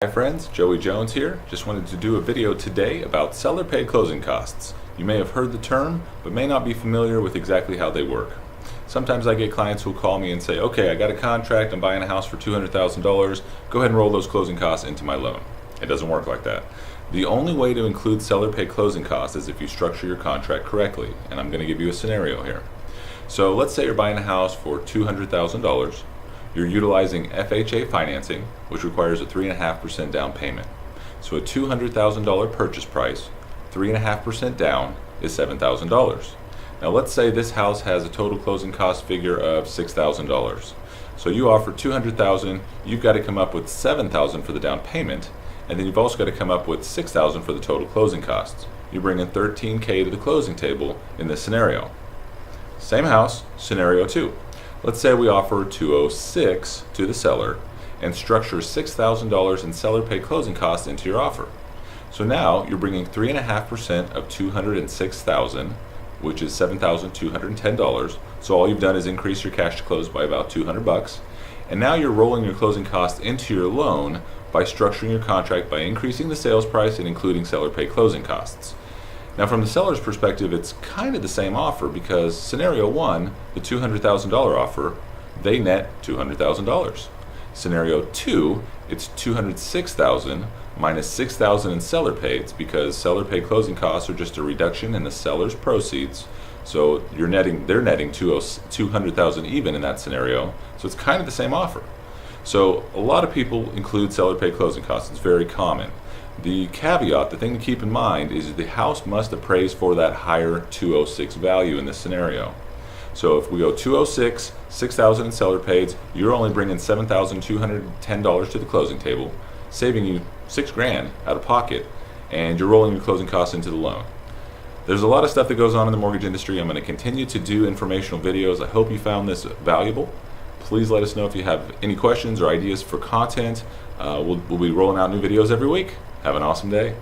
Hi friends, Joey Jones here. Just wanted to do a video today about seller paid closing costs. You may have heard the term, but may not be familiar with exactly how they work. Sometimes I get clients who call me and say, okay, I got a contract, I'm buying a house for $200,000, go ahead and roll those closing costs into my loan. It doesn't work like that. The only way to include seller paid closing costs is if you structure your contract correctly, and I'm going to give you a scenario here. So let's say you're buying a house for $200,000. You're utilizing FHA financing, which requires a 3.5% down payment. So a $200,000 purchase price, 3.5% down is $7,000. Now let's say this house has a total closing cost figure of $6,000. So you offer $200,000, you've got to come up with $7,000 for the down payment, and then you've also got to come up with $6,000 for the total closing costs. You bring in $13,000 to the closing table in this scenario. Same house, scenario 2. Let's say we offer $206,000 to the seller and structure $6,000 in seller paid closing costs into your offer. So now you're bringing 3.5% of $206,000, which is $7,210. So all you've done is increase your cash to close by about $200. And now you're rolling your closing costs into your loan by structuring your contract by increasing the sales price and including seller paid closing costs. Now from the seller's perspective, it's kind of the same offer because scenario 1, the $200,000 offer, they net $200,000. Scenario 2, it's $206,000 minus $6,000 in seller pays because seller paid closing costs are just a reduction in the seller's proceeds. So they're netting $200,000 even in that scenario. So it's kind of the same offer. So a lot of people include seller paid closing costs. It's very common. The caveat, the thing to keep in mind, is the house must appraise for that higher 206 value in this scenario. So if we go 206, 6,000 in seller pays, you're only bringing $7,210 to the closing table, saving you $6,000 out of pocket, and you're rolling your closing costs into the loan. There's a lot of stuff that goes on in the mortgage industry. I'm going to continue to do informational videos. I hope you found this valuable. Please let us know if you have any questions or ideas for content. We'll be rolling out new videos every week. Have an awesome day.